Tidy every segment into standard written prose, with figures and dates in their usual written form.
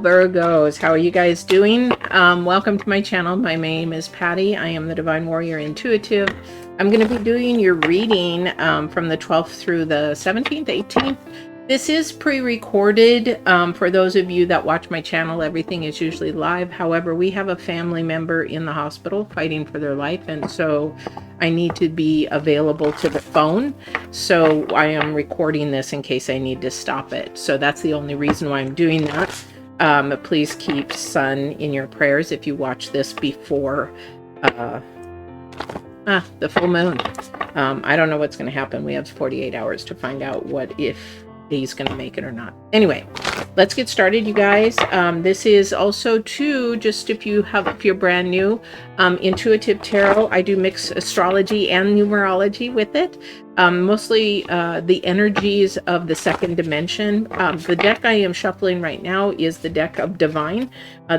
Virgos, how are you guys doing? Welcome to my channel. My name is Patty. I am the Divine Warrior Intuitive. I'm going to be doing your reading from the 12th through the 17th, 18th. This is pre-recorded. For those of you that watch my channel, everything is usually live. However, we have a family member in the hospital fighting for their life, and so I need to be available to the phone. So I am recording this in case I need to stop it. So that's the only reason why I'm doing that. Please keep Sun in your prayers if you watch this before the full moon. I don't know what's going to happen. We have 48 hours to find out if he's going to make it or not. Anyway, let's get started, you guys. This is also too, just if you're brand new, intuitive tarot. I do mix astrology and numerology with it. Mostly the energies of the second dimension. The deck I am shuffling right now is the deck of divine.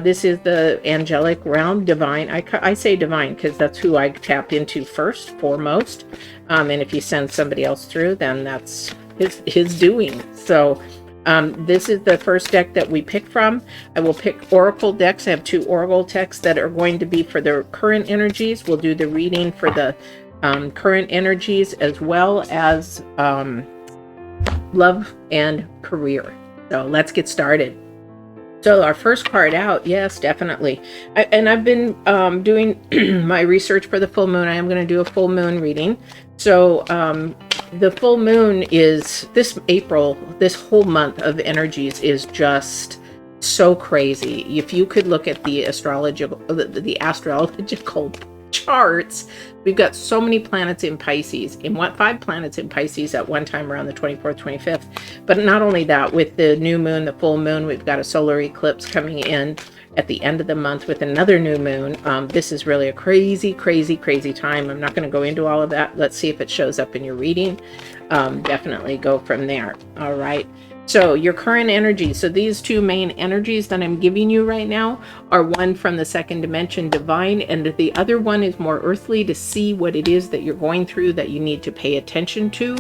This is the angelic realm, divine. I say divine because that's who I tap into foremost. And if you send somebody else through, then that's his doing. So this is the first deck that we pick from. I will pick oracle decks. I have 2 oracle decks that are going to be for the current energies. We'll do the reading for the current energies as well as love and career. So let's get started. So our first card out, yes, definitely. I've been doing my research for the full moon. I am going to do a full moon reading. So the full moon is this April. This whole month of energies is just so crazy. If you could look at the astrological charts, we've got so many planets in Pisces, and 5 planets in Pisces at one time around the 24th, 25th. But not only that, with the new moon, the full moon, we've got a solar eclipse coming in at the end of the month with another new moon. This is really a crazy time. I'm not going to go into all of that. Let's see if it shows up in your reading. Definitely go from there. All right. So your current energy. So these 2 main energies that I'm giving you right now are one from the second dimension, divine, and the other one is more earthly, to see what it is that you're going through that you need to pay attention to.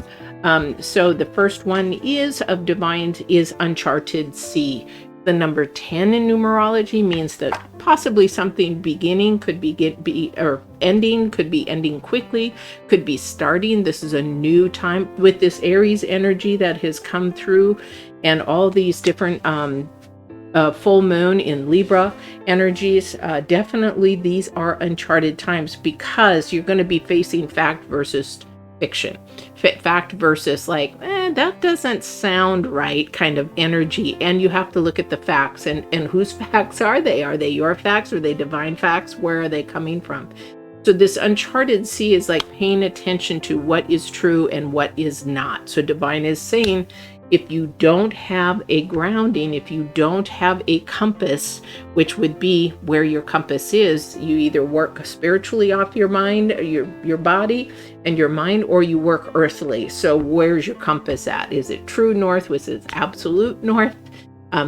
So the first one is of divine is uncharted sea. The number 10 in numerology means that possibly something beginning could be or ending, could be ending quickly, could be starting. This is a new time with this Aries energy that has come through, and all these different full moon in Libra energies. Definitely these are uncharted times because you're going to be facing fact versus fiction, fact versus like that doesn't sound right kind of energy, and you have to look at the facts and whose facts are they your facts? Are they divine facts? Where are they coming from? So this uncharted sea is like paying attention to what is true and what is not. So divine is saying, if you don't have a grounding, if you don't have a compass, which would be where your compass is, you either work spiritually off your mind, your body and your mind, or you work earthly. So where's your compass at? Is it true north, which is absolute north,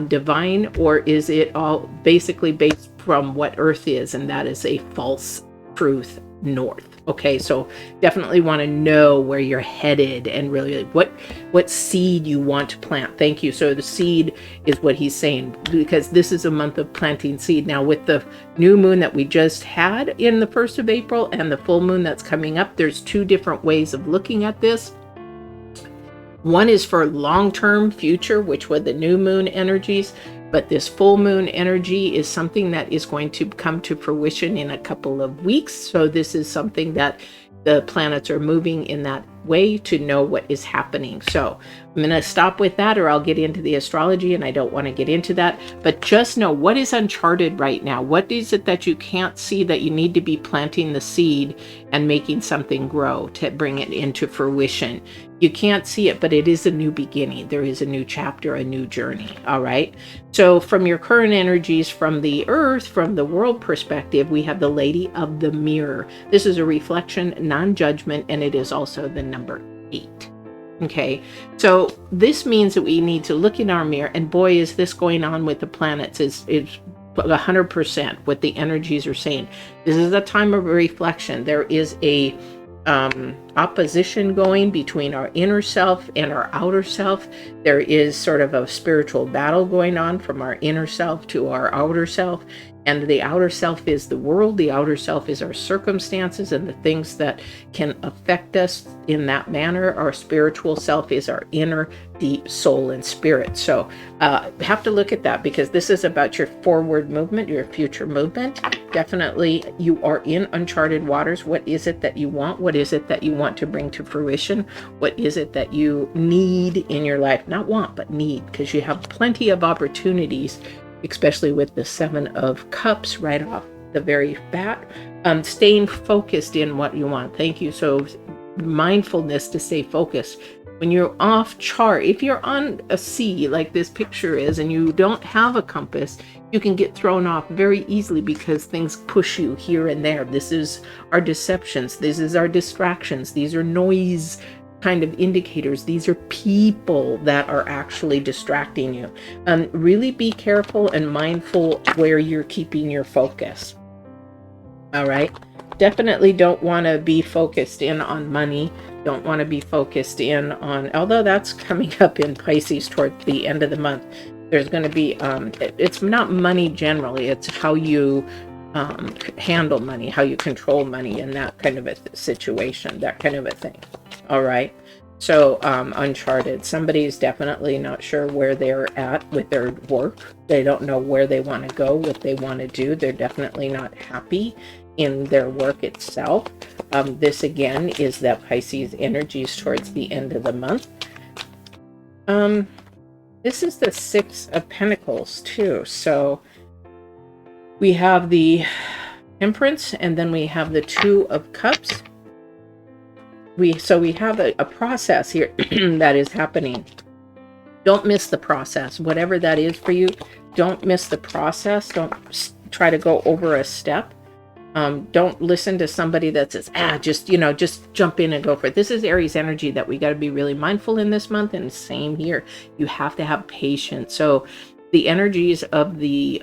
divine, or is it all basically based from what earth is, and that is a false truth north? Okay, so definitely want to know where you're headed and really what seed you want to plant. Thank you. So the seed is what he's saying, because this is a month of planting seed. Now with the new moon that we just had in the 1st of April and the full moon that's coming up, there's 2 different ways of looking at this. One is for long-term future, which were the new moon energies. But this full moon energy is something that is going to come to fruition in a couple of weeks. So this is something that the planets are moving in that way to know what is happening. So I'm going to stop with that, or I'll get into the astrology, and I don't want to get into that. But just know what is uncharted right now. What is it that you can't see that you need to be planting the seed and making something grow to bring it into fruition? You can't see it, but it is a new beginning. There is a new chapter, a new journey. All right. So from your current energies, from the earth, from the world perspective, we have the Lady of the Mirror. This is a reflection, non-judgment, and it is also the number 8. Okay. So this means that we need to look in our mirror, and boy, is this going on with the planets. Is 100% what the energies are saying. This is a time of reflection. There is a opposition going between our inner self and our outer self. There is sort of a spiritual battle going on from our inner self to our outer self. And the outer self is the world. The outer self is our circumstances and the things that can affect us in that manner. Our spiritual self is our inner deep soul and spirit. So have to look at that, because this is about your forward movement, your future movement. Definitely you are in uncharted waters. What is it that you want? What is it that you want to bring to fruition? What is it that you need in your life? Not want, but need, because you have plenty of opportunities, especially with the 7 of Cups right off the very bat. Staying focused in what you want. Thank you. So mindfulness to stay focused. When you're off chart, if you're on a sea like this picture is and you don't have a compass, you can get thrown off very easily because things push you here and there. This is our deceptions. This is our distractions. These are noise kind of indicators. These are people that are actually distracting you. Really be careful and mindful where you're keeping your focus. All right. Definitely don't want to be focused in on money. Don't want to be focused in on, although that's coming up in Pisces toward the end of the month. There's going to be, it's not money generally. It's how you handle money, how you control money in that kind of a situation, that kind of a thing. All right. So uncharted. Somebody's definitely not sure where they're at with their work. They don't know where they want to go, what they want to do. They're definitely not happy in their work itself. This again is that Pisces energies towards the end of the month. This is the 6 of Pentacles too. So we have the Temperance, and then we have the 2 of Cups. So we have a process here that is happening. Don't miss the process, whatever that is for you. Don't miss the process. Don't try to go over a step. Don't listen to somebody that says, just jump in and go for it. This is Aries energy that we got to be really mindful in this month. And same here, you have to have patience. So the energies of the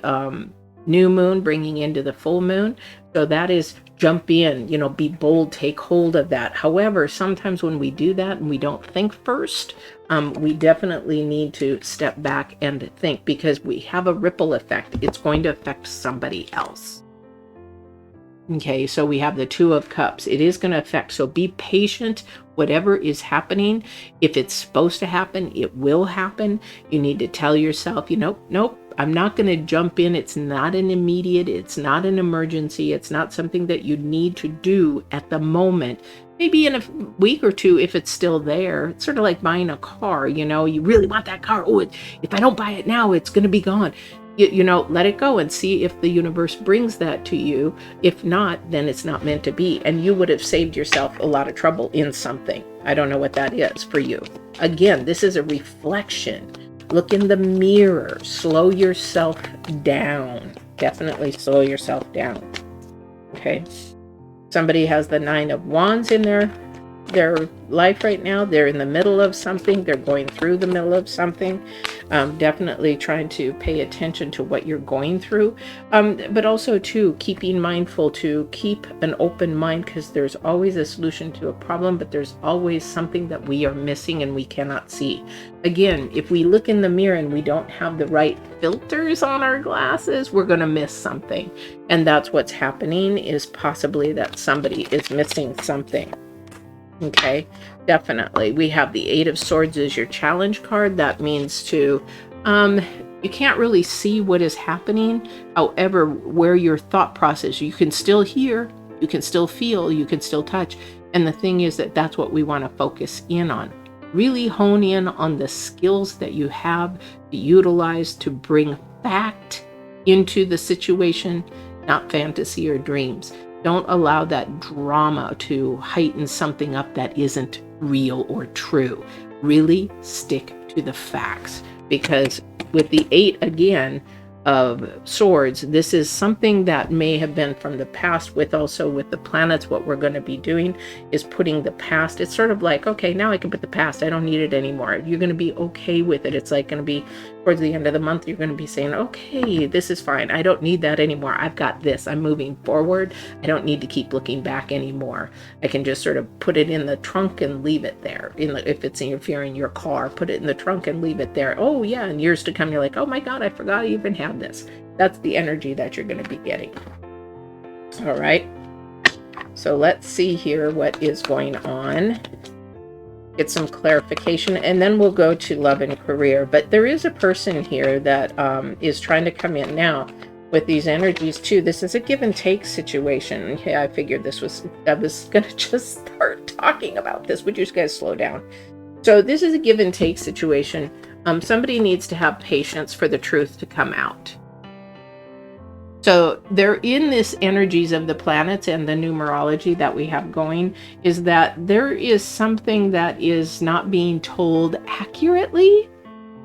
new moon bringing into the full moon. So that is jump in, be bold, take hold of that. However, sometimes when we do that and we don't think first, we definitely need to step back and think, because we have a ripple effect. It's going to affect somebody else. Okay, so we have the 2 of Cups. It is going to affect. So be patient. Whatever is happening, if it's supposed to happen, it will happen. You need to tell yourself, nope, I'm not going to jump in. It's not an immediate, it's not an emergency. It's not something that you need to do at the moment. Maybe in a week or 2, if it's still there. It's sort of like buying a car, you really want that car. Oh, if I don't buy it now, it's going to be gone. Let it go and see if the universe brings that to you. If not, then it's not meant to be. And you would have saved yourself a lot of trouble in something. I don't know what that is for you. Again, this is a reflection. Look in the mirror. Slow yourself down. Definitely slow yourself down. Okay. Somebody has the 9 of Wands in their life right now. They're in the middle of something. They're going through the middle of something. Definitely trying to pay attention to what you're going through. But also too, keeping mindful to keep an open mind, because there's always a solution to a problem, but there's always something that we are missing and we cannot see. Again, if we look in the mirror and we don't have the right filters on our glasses, we're going to miss something. And that's what's happening, is possibly that somebody is missing something. Okay, definitely. We have the 8 of Swords as your challenge card. That means to, you can't really see what is happening. However, where your thought process, you can still hear, you can still feel, you can still touch. And the thing is that that's what we want to focus in on. Really hone in on the skills that you have to utilize to bring fact into the situation, not fantasy or dreams. Don't allow that drama to heighten something up that isn't real or true. Really stick to the facts, because with the 8 again of Swords. This is something that may have been from the past. With also with the planets, what we're going to be doing is putting the past. It's sort of like, okay, now I can put the past, I don't need it anymore. You're going to be okay with it. It's like going to be towards the end of the month, you're going to be saying, okay, this is fine, I don't need that anymore, I've got this, I'm moving forward, I don't need to keep looking back anymore. I can just sort of put it in the trunk and leave it there. If you're in your car, put it in the trunk and leave it there. Oh yeah, in years to come, you're like, oh my God, I forgot I even had this. That's the energy that you're going to be getting. All right. So let's see here what is going on. Get some clarification, and then we'll go to love and career. But there is a person here that is trying to come in now with these energies too. This is a give and take situation. Yeah, I figured I was going to just start talking about this. Would you guys slow down? So this is a give and take situation. Somebody needs to have patience for the truth to come out. So they're in this energies of the planets and the numerology that we have going, is that there is something that is not being told accurately.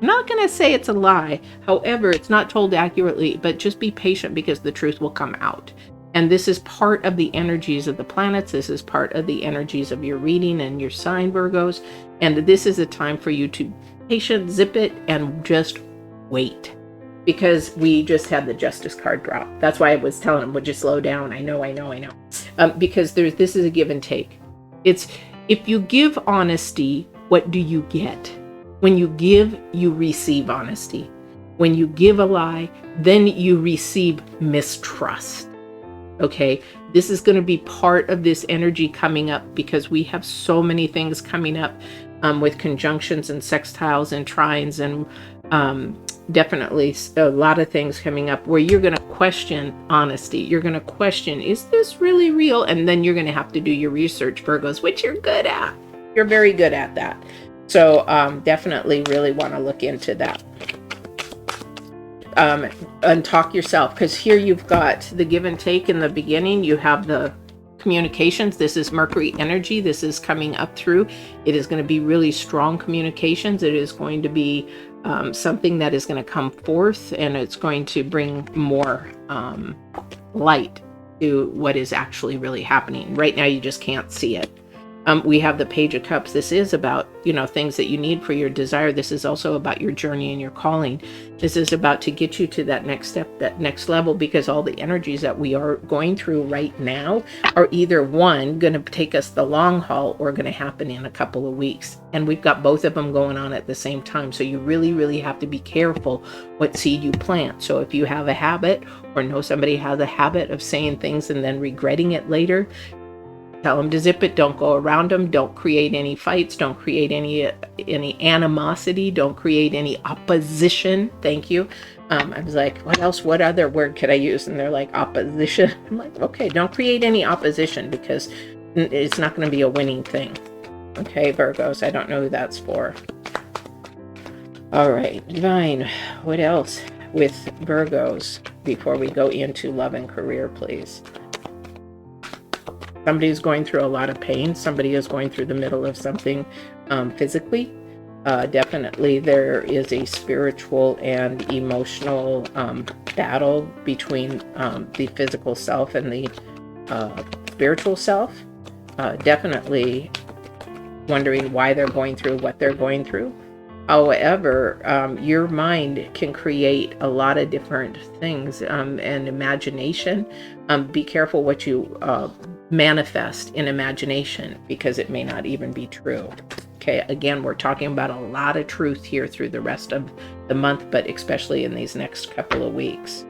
I'm not going to say it's a lie. However, it's not told accurately, but just be patient because the truth will come out. And this is part of the energies of the planets. This is part of the energies of your reading and your sign, Virgos. And this is a time for you to patient, zip it, and just wait. Because we just had the Justice card drop. That's why I was telling them, would you slow down? I know. Because this is a give and take. It's, if you give honesty, what do you get? When you give, you receive honesty. When you give a lie, then you receive mistrust. Okay, this is going to be part of this energy coming up, because we have so many things coming up with conjunctions and sextiles and trines and definitely a lot of things coming up where you're going to question honesty. You're going to question, is this really real? And then you're going to have to do your research, Virgos, which you're good at. You're very good at that. So definitely really want to look into that. Untalk yourself, because here you've got the give and take in the beginning. You have the communications. This is Mercury energy. This is coming up through. It is going to be really strong communications. It is going to be something that is going to come forth, and it's going to bring more light to what is actually really happening. Right now, you just can't see it. We have the Page of Cups. This is about, things that you need for your desire. This is also about your journey and your calling. This is about to get you to that next step, that next level, because all the energies that we are going through right now are either one, going to take us the long haul, or going to happen in a couple of weeks. And we've got both of them going on at the same time. So you really, really have to be careful what seed you plant. So if you have a habit, or know somebody has a habit of saying things and then regretting it later, tell them to zip it. Don't go around them. Don't create any fights. Don't create any animosity. Don't create any opposition. Thank you. I was like, what else? What other word could I use? And they're like, opposition. I'm like, okay, don't create any opposition, because it's not going to be a winning thing. Okay, Virgos, I don't know who that's for. All right, Divine, what else with Virgos before we go into love and career, please? Somebody is going through a lot of pain. Somebody is going through the middle of something physically. Definitely there is a spiritual and emotional battle between the physical self and the spiritual self. Definitely wondering why they're going through what they're going through. However, your mind can create a lot of different things and imagination. Be careful what you manifest in imagination, because it may not even be true. Okay, again, we're talking about a lot of truth here through the rest of the month, but especially in these next couple of weeks.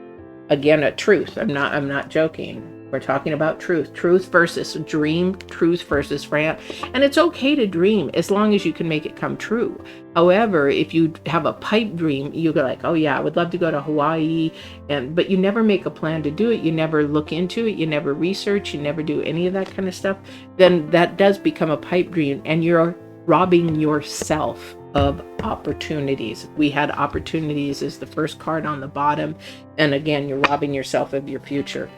Again, a truth. I'm not joking. We're talking about truth versus dream, truth versus rant. And it's okay to dream as long as you can make it come true. However, if you have a pipe dream, you go like, oh yeah, I would love to go to Hawaii, but you never make a plan to do it. You never look into it. You never research. You never do any of that kind of stuff. Then that does become a pipe dream, and you're robbing yourself of opportunities. We had opportunities as the first card on the bottom, and again, you're robbing yourself of your future.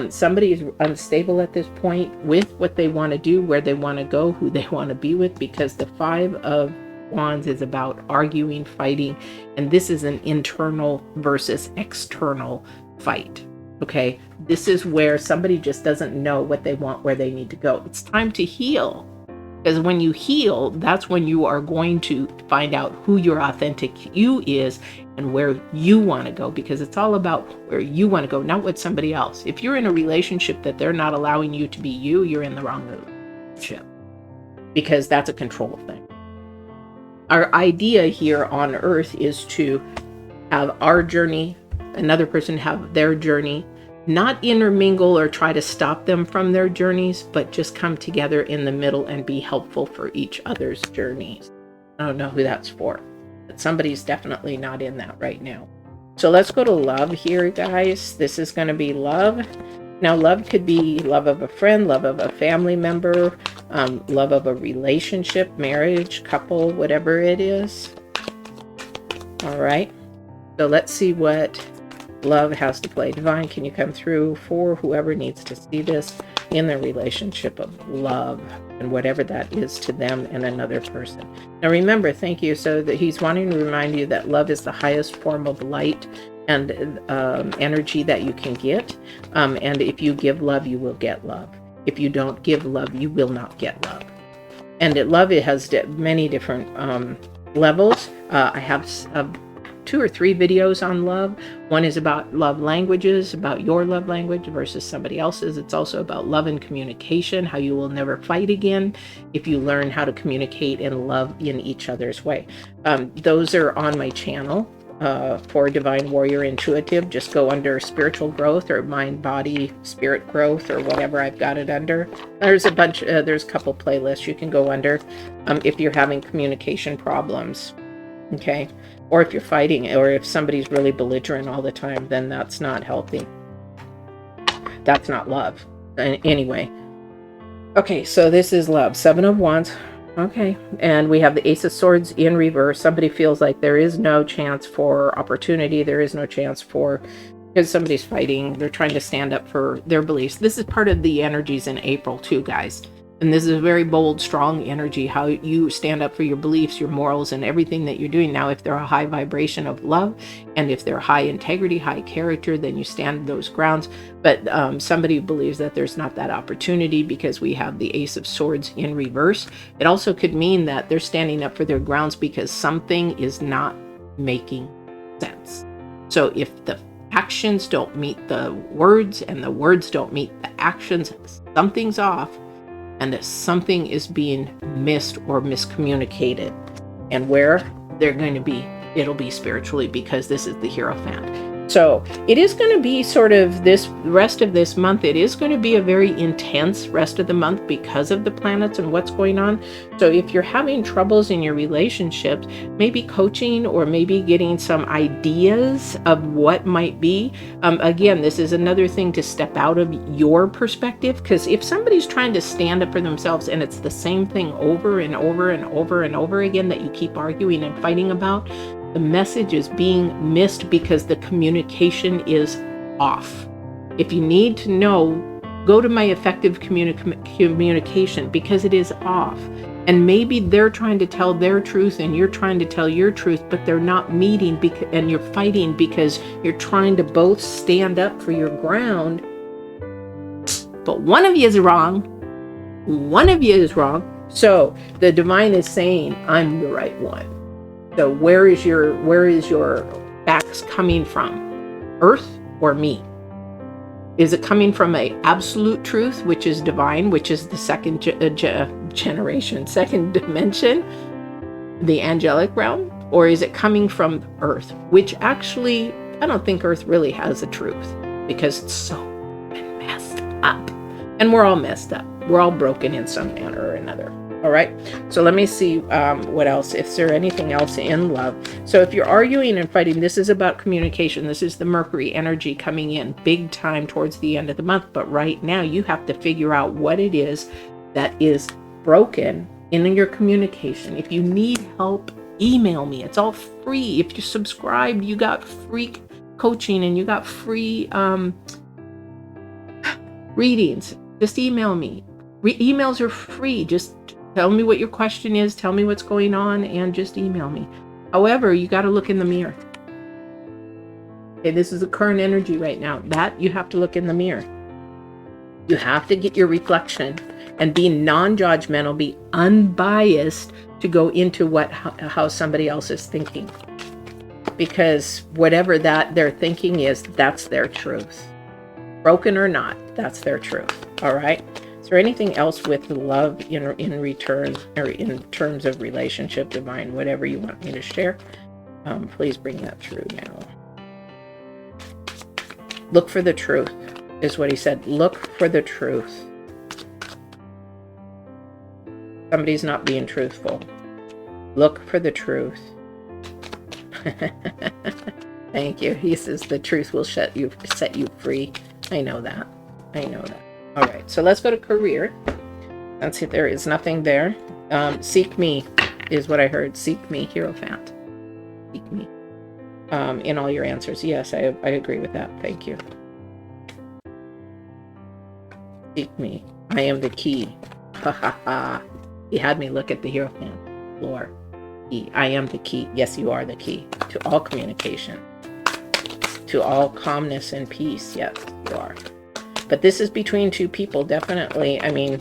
Somebody is unstable at this point with what they want to do, where they want to go, who they want to be with, because the 5 of Wands is about arguing, fighting, and this is an internal versus external fight. Okay, this is where somebody just doesn't know what they want, where they need to go. It's time to heal. Because when you heal, that's when you are going to find out who your authentic you is and where you want to go, because it's all about where you want to go, not with somebody else. If you're in a relationship that they're not allowing you to be you, you're in the wrong relationship, because that's a control thing. Our idea here on Earth is to have our journey, another person have their journey, not intermingle or try to stop them from their journeys, but just come together in the middle and be helpful for each other's journeys. I don't know who that's for, but somebody's definitely not in that right now. So let's go to love here, guys. This is going to be love. Now, love could be love of a friend, love of a family member, love of a relationship, marriage, couple, whatever it is. All right. So let's see what love has to play. Divine, can you come through for whoever needs to see this in their relationship of love and whatever that is to them and another person. Now remember, thank you. So that he's wanting to remind you that love is the highest form of light and energy that you can get. And if you give love, you will get love. If you don't give love, you will not get love. And love, it has many different levels. I have 2 or 3 videos on love. One is about love languages, about your love language versus somebody else's. It's also about love and communication, how you will never fight again if you learn how to communicate and love in each other's way. Those are on my channel for Divine Warrior Intuitive. Just go under spiritual growth or mind, body, spirit growth or whatever I've got it under. There's a bunch, there's a couple playlists you can go under if you're having communication problems. Okay. Or if you're fighting, or if somebody's really belligerent all the time, then that's not healthy. That's not love. Anyway. Okay, so this is love. 7 of Wands. Okay. And we have the Ace of Swords in reverse. Somebody feels like there is no chance for opportunity. There is no chance for, because somebody's fighting. They're trying to stand up for their beliefs. This is part of the energies in April too, guys. And this is a very bold, strong energy, how you stand up for your beliefs, your morals, and everything that you're doing. Now, if they're a high vibration of love, and if they're high integrity, high character, then you stand those grounds. But somebody believes that there's not that opportunity because we have the Ace of Swords in reverse. It also could mean that they're standing up for their grounds because something is not making sense. So if the actions don't meet the words and the words don't meet the actions, something's off. And that something is being missed or miscommunicated. And where they're going to be, it'll be spiritually, because this is the Hierophant. So it is going to be sort of this rest of this month. It is going to be a very intense rest of the month because of the planets and what's going on. So if you're having troubles in your relationships, maybe coaching or maybe getting some ideas of what might be. Again, this is another thing to step out of your perspective, because if somebody's trying to stand up for themselves and it's the same thing over and over and over and over again that you keep arguing and fighting about, the message is being missed because the communication is off. If you need to know, go to my effective communication, because it is off. And maybe they're trying to tell their truth and you're trying to tell your truth, but they're not meeting and you're fighting because you're trying to both stand up for your ground. But one of you is wrong. One of you is wrong. So the divine is saying, I'm the right one. So where is your facts coming from? Earth or me? Is it coming from a absolute truth, which is divine, which is the second generation, second dimension, the angelic realm? Or is it coming from Earth, which actually, I don't think Earth really has a truth, because it's so messed up. And we're all messed up. We're all broken in some manner or another. All right, so let me see what else, if there anything else in love. So if you're arguing and fighting, this is about communication. This is the Mercury energy coming in big time towards the end of the month. But right now you have to figure out what it is that is broken in your communication. If you need help, email me. It's all free. If you subscribe, you got free coaching and you got free readings. Just email me. Emails are free. Just Tell me what your question is. Tell me what's going on and just email me. However, you got to look in the mirror. Okay, this is the current energy right now. That you have to look in the mirror. You have to get your reflection and be non-judgmental, be unbiased to go into how somebody else is thinking. Because whatever that their thinking is, that's their truth. Broken or not, that's their truth. All right? Is there anything else with love in return, or in terms of relationship, divine, whatever you want me to share? Please bring that through now. Look for the truth, is what he said. Look for the truth. Somebody's not being truthful. Look for the truth. Thank you. He says the truth will set you free. I know that. I know that. All right, so let's go to career. Let's see, there is nothing there. Seek me is what I heard. Seek me, Hierophant. Seek me. In all your answers. Yes, I agree with that. Thank you. Seek me. I am the key. Ha ha ha. He had me look at the Hierophant floor. I am the key. Yes, you are the key to all communication, to all calmness and peace. Yes, you are. But this is between two people, definitely. I mean,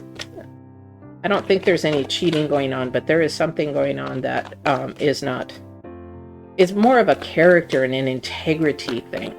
I don't think there's any cheating going on, but there is something going on that is more of a character and an integrity thing.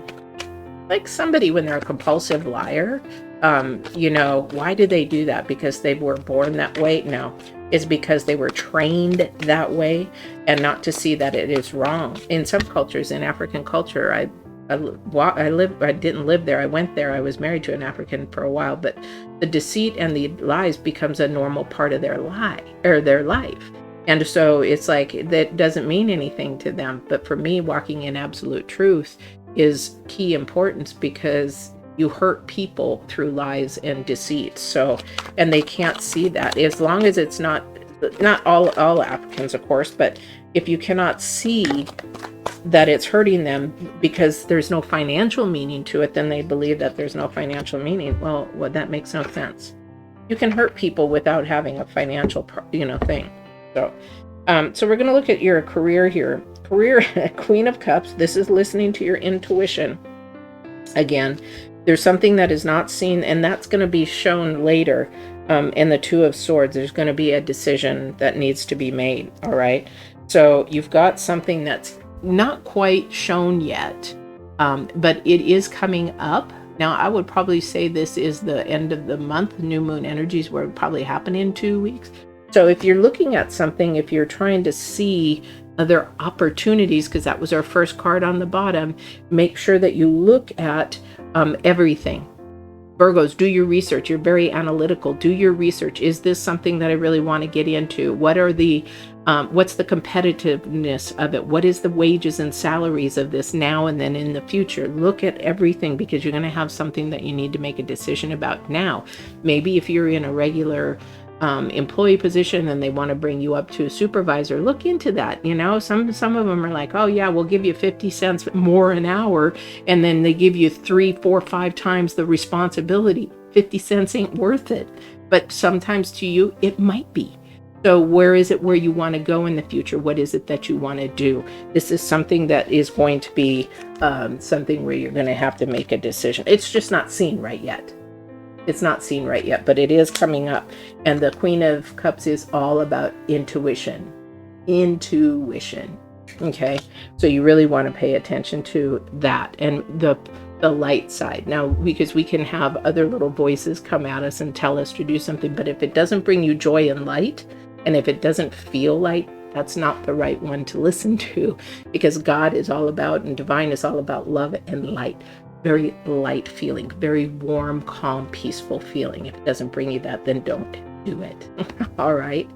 Like somebody, when they're a compulsive liar, why do they do that? Because they were born that way? No. Is because they were trained that way, and not to see that it is wrong. In some cultures, in African culture, I didn't live there. I went there. I was married to an African for a while, but the deceit and the lies becomes a normal part of their life. And so it's like, that doesn't mean anything to them. But for me, walking in absolute truth is key importance, because you hurt people through lies and deceit. So, and they can't see that. As long as it's not all Africans, of course, but if you cannot see that it's hurting them because there's no financial meaning to it, then they believe that there's no financial meaning. Well, that makes no sense. You can hurt people without having a financial, thing. So we're going to look at your career here. Career, Queen of Cups. This is listening to your intuition. Again, there's something that is not seen, and that's going to be shown later. In the Two of Swords, there's going to be a decision that needs to be made. All right. So you've got something that's not quite shown yet, but it is coming up. Now, I would probably say this is the end of the month. New moon energies will probably happen in 2 weeks. So if you're looking at something, if you're trying to see other opportunities, because that was our first card on the bottom, make sure that you look at everything. Virgos, do your research. You're very analytical. Do your research. Is this something that I really want to get into? What are the what's the competitiveness of it? What is the wages and salaries of this now and then in the future? Look at everything, because you're going to have something that you need to make a decision about now. Maybe if you're in a regular employee position and they want to bring you up to a supervisor, look into that. Some of them are like, oh yeah, we'll give you 50 cents more an hour, and then they give you 3, 4, 5 times the responsibility. 50 cents ain't worth it, but sometimes to you it might be. So where is it where you want to go in the future? What is it that you want to do? This is something that is going to be something where you're going to have to make a decision. It's just not seen right yet. It's not seen right yet, but it is coming up. And the Queen of Cups is all about intuition. Intuition. Okay? So you really want to pay attention to that and the light side. Now, because we can have other little voices come at us and tell us to do something, but if it doesn't bring you joy and light, and if it doesn't feel light, that's not the right one to listen to, because God is all about, and divine is all about love and light. Very light feeling, very warm, calm, peaceful feeling. If it doesn't bring you that, then don't do it. All right.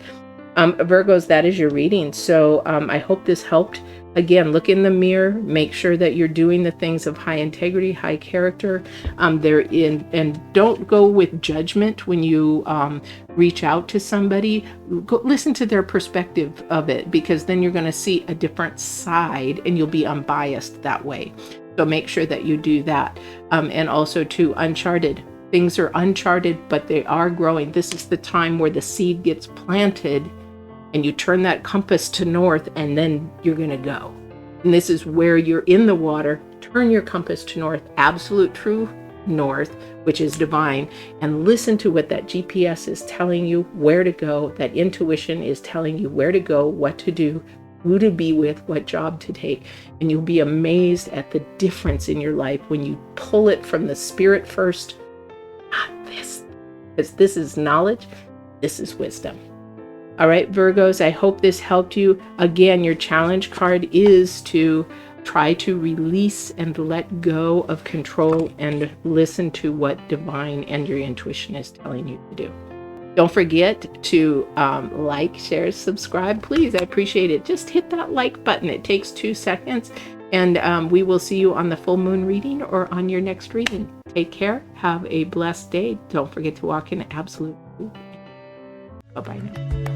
Virgos, that is your reading. So I hope this helped. Again, look in the mirror, make sure that you're doing the things of high integrity, high character. And don't go with judgment when you reach out to somebody. Go listen to their perspective of it, because then you're going to see a different side and you'll be unbiased that way. So make sure that you do that. And also to Uncharted. Things are uncharted, but they are growing. This is the time where the seed gets planted and you turn that compass to north, and then you're going to go. And this is where you're in the water. Turn your compass to north, absolute true north, which is divine, and listen to what that GPS is telling you where to go. That intuition is telling you where to go, what to do, who to be with, what job to take. And you'll be amazed at the difference in your life when you pull it from the spirit first, not this. Because this is knowledge, this is wisdom. All right, Virgos, I hope this helped you. Again, your challenge card is to try to release and let go of control and listen to what divine and your intuition is telling you to do. Don't forget to like, share, subscribe. Please, I appreciate it. Just hit that like button. It takes 2 seconds. And we will see you on the full moon reading or on your next reading. Take care. Have a blessed day. Don't forget to walk in absolute truth. Bye-bye now.